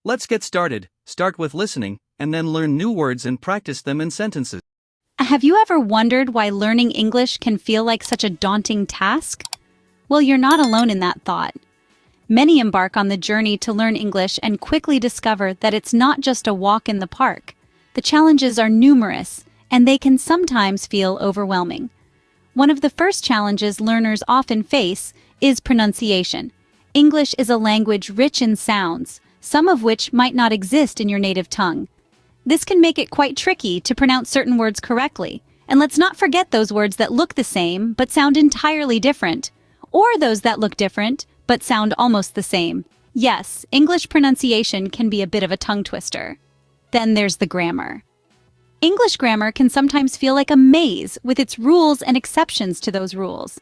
Let's get started. Start with listening, and then learn new words and practice them in sentences. Have you ever wondered why learning English can feel like such a daunting task? Well, you're not alone in that thought. Many embark on the journey to learn English and quickly discover that it's not just a walk in the park. The challenges are numerous, and they can sometimes feel overwhelming. One of the first challenges learners often face is pronunciation. English is a language rich in sounds, some of which might not exist in your native tongue. This can make it quite tricky to pronounce certain words correctly. And let's not forget those words that look the same but sound entirely different, or those that look different but sound almost the same. Yes, English pronunciation can be a bit of a tongue twister. Then there's the grammar. English grammar can sometimes feel like a maze with its rules and exceptions to those rules.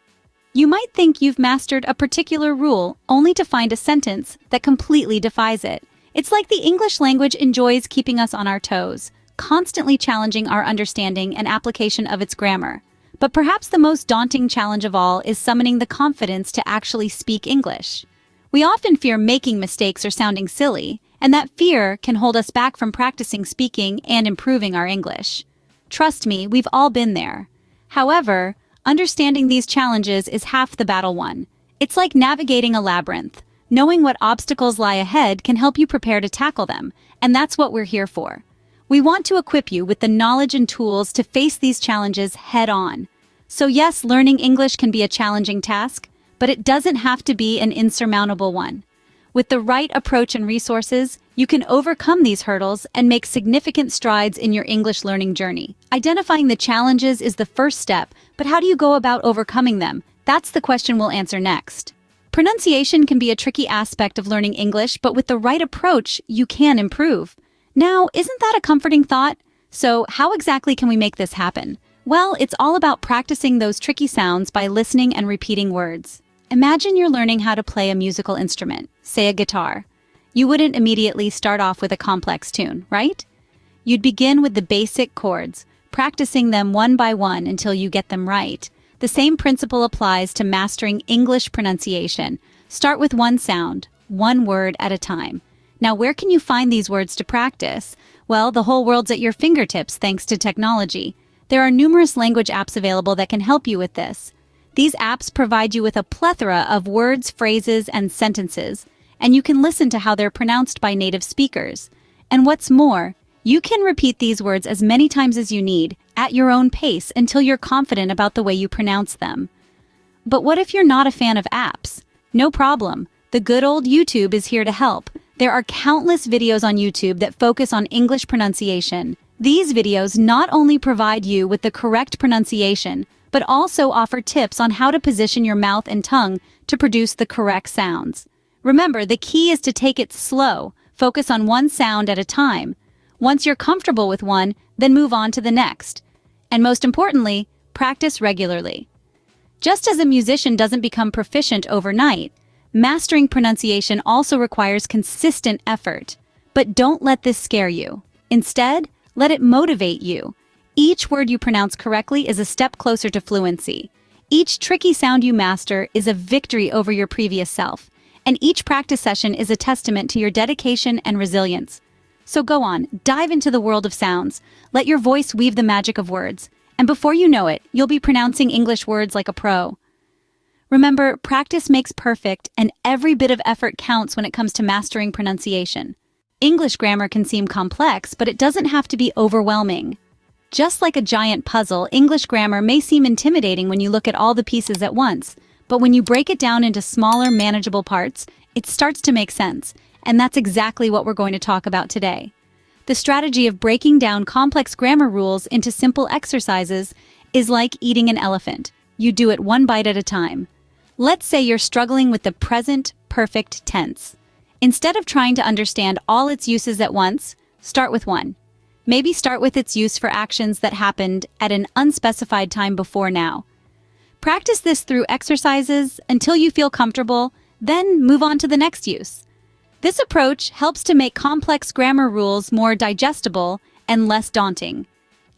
You might think you've mastered a particular rule only to find a sentence that completely defies it. It's like the English language enjoys keeping us on our toes, constantly challenging our understanding and application of its grammar. But perhaps the most daunting challenge of all is summoning the confidence to actually speak English. We often fear making mistakes or sounding silly, and that fear can hold us back from practicing speaking and improving our English. Trust me, we've all been there. However, understanding these challenges is half the battle won. It's like navigating a labyrinth. Knowing what obstacles lie ahead can help you prepare to tackle them, and that's what we're here for. We want to equip you with the knowledge and tools to face these challenges head-on. So yes, learning English can be a challenging task, but it doesn't have to be an insurmountable one. With the right approach and resources, you can overcome these hurdles and make significant strides in your English learning journey. Identifying the challenges is the first step, but how do you go about overcoming them? That's the question we'll answer next. Pronunciation can be a tricky aspect of learning English, but with the right approach, you can improve. Now, isn't that a comforting thought? So, how exactly can we make this happen? Well, it's all about practicing those tricky sounds by listening and repeating words. Imagine you're learning how to play a musical instrument, say a guitar. You wouldn't immediately start off with a complex tune, right? You'd begin with the basic chords, practicing them one by one until you get them right. The same principle applies to mastering English pronunciation. Start with one sound, one word at a time. Now, where can you find these words to practice? Well, the whole world's at your fingertips thanks to technology. There are numerous language apps available that can help you with this. These apps provide you with a plethora of words, phrases, and sentences, and you can listen to how they're pronounced by native speakers. And what's more, you can repeat these words as many times as you need, at your own pace, until you're confident about the way you pronounce them. But what if you're not a fan of apps? No problem. The good old YouTube is here to help. There are countless videos on YouTube that focus on English pronunciation. These videos not only provide you with the correct pronunciation, but also offer tips on how to position your mouth and tongue to produce the correct sounds. Remember, the key is to take it slow, focus on one sound at a time. Once you're comfortable with one, then move on to the next. And most importantly, practice regularly. Just as a musician doesn't become proficient overnight, mastering pronunciation also requires consistent effort. But don't let this scare you. Instead, let it motivate you. Each word you pronounce correctly is a step closer to fluency. Each tricky sound you master is a victory over your previous self. And each practice session is a testament to your dedication and resilience. So go on, dive into the world of sounds. Let your voice weave the magic of words. And before you know it, you'll be pronouncing English words like a pro. Remember, practice makes perfect, and every bit of effort counts when it comes to mastering pronunciation. English grammar can seem complex, but it doesn't have to be overwhelming. Just like a giant puzzle, English grammar may seem intimidating when you look at all the pieces at once, but when you break it down into smaller, manageable parts, it starts to make sense, and that's exactly what we're going to talk about today. The strategy of breaking down complex grammar rules into simple exercises is like eating an elephant. You do it one bite at a time. Let's say you're struggling with the present perfect tense. Instead of trying to understand all its uses at once, start with one. Maybe start with its use for actions that happened at an unspecified time before now. Practice this through exercises until you feel comfortable, then move on to the next use. This approach helps to make complex grammar rules more digestible and less daunting.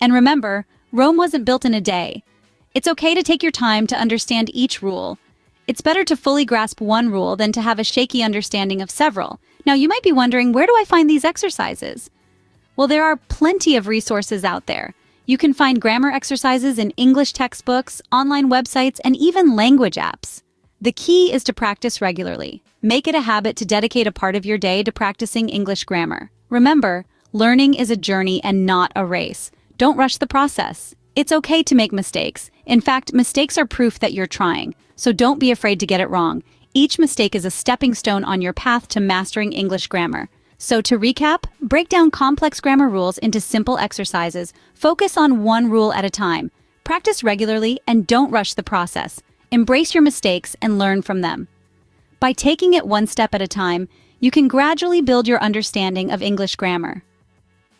And remember, Rome wasn't built in a day. It's okay to take your time to understand each rule. It's better to fully grasp one rule than to have a shaky understanding of several. Now, you might be wondering, where do I find these exercises? Well, there are plenty of resources out there. You can find grammar exercises in English textbooks, online websites, and even language apps. The key is to practice regularly. Make it a habit to dedicate a part of your day to practicing English grammar. Remember, learning is a journey and not a race. Don't rush the process. It's okay to make mistakes. In fact, mistakes are proof that you're trying, so don't be afraid to get it wrong. Each mistake is a stepping stone on your path to mastering English grammar. So to recap, break down complex grammar rules into simple exercises. Focus on one rule at a time. Practice regularly and don't rush the process. Embrace your mistakes and learn from them. By taking it one step at a time, you can gradually build your understanding of English grammar.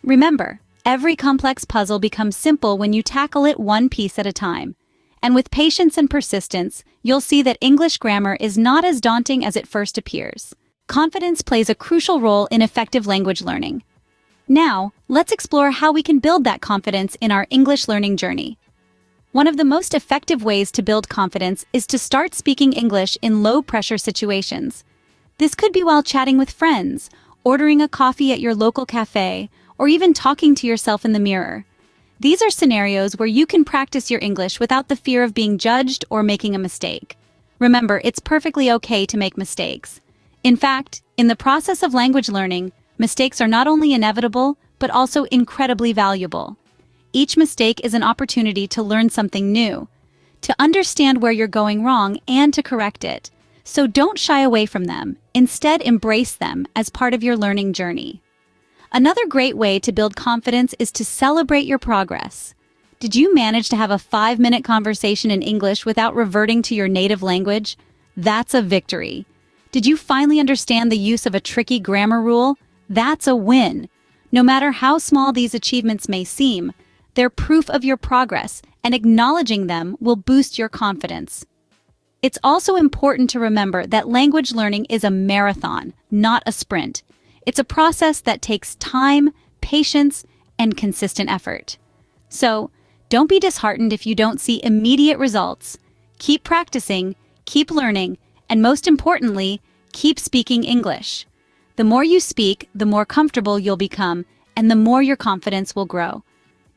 Remember, every complex puzzle becomes simple when you tackle it one piece at a time. And with patience and persistence, you'll see that English grammar is not as daunting as it first appears. Confidence plays a crucial role in effective language learning. Now, let's explore how we can build that confidence in our English learning journey. One of the most effective ways to build confidence is to start speaking English in low-pressure situations. This could be while chatting with friends, ordering a coffee at your local cafe, or even talking to yourself in the mirror. These are scenarios where you can practice your English without the fear of being judged or making a mistake. Remember, it's perfectly okay to make mistakes. In fact, in the process of language learning, mistakes are not only inevitable, but also incredibly valuable. Each mistake is an opportunity to learn something new, to understand where you're going wrong and to correct it. So don't shy away from them. Instead, embrace them as part of your learning journey. Another great way to build confidence is to celebrate your progress. Did you manage to have a 5-minute conversation in English without reverting to your native language? That's a victory. Did you finally understand the use of a tricky grammar rule? That's a win. No matter how small these achievements may seem, they're proof of your progress, and acknowledging them will boost your confidence. It's also important to remember that language learning is a marathon, not a sprint. It's a process that takes time, patience, and consistent effort. So, don't be disheartened if you don't see immediate results. Keep practicing, keep learning, and most importantly, keep speaking English. The more you speak, the more comfortable you'll become, and the more your confidence will grow.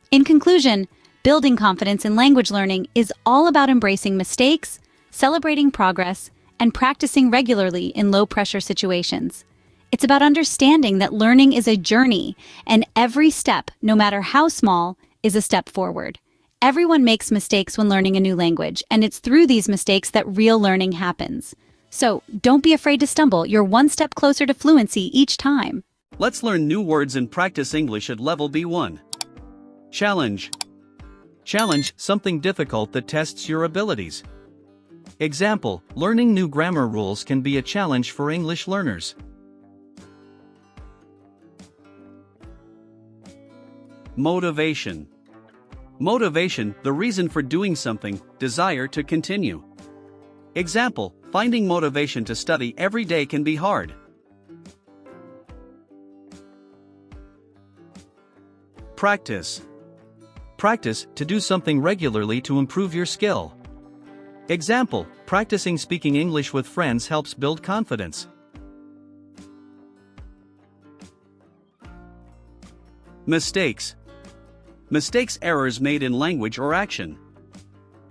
In conclusion, building confidence in language learning is all about embracing mistakes, celebrating progress, and practicing regularly in low-pressure situations. It's about understanding that learning is a journey, and every step, no matter how small, is a step forward. Everyone makes mistakes when learning a new language, and it's through these mistakes that real learning happens. So, don't be afraid to stumble. You're one step closer to fluency each time. Let's learn new words and practice English at level B1. Challenge. Challenge something difficult that tests your abilities. Example, learning new grammar rules can be a challenge for English learners. Motivation. Motivation, the reason for doing something, desire to continue. Example, finding motivation to study every day can be hard. Practice. Practice, to do something regularly to improve your skill. Example, practicing speaking English with friends helps build confidence. Mistakes. Mistakes, errors made in language or action.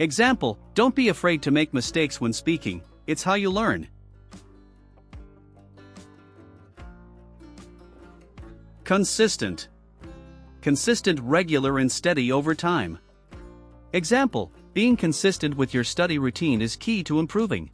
Example, don't be afraid to make mistakes when speaking, it's how you learn. Consistent. Consistent, regular and steady over time. Example, being consistent with your study routine is key to improving.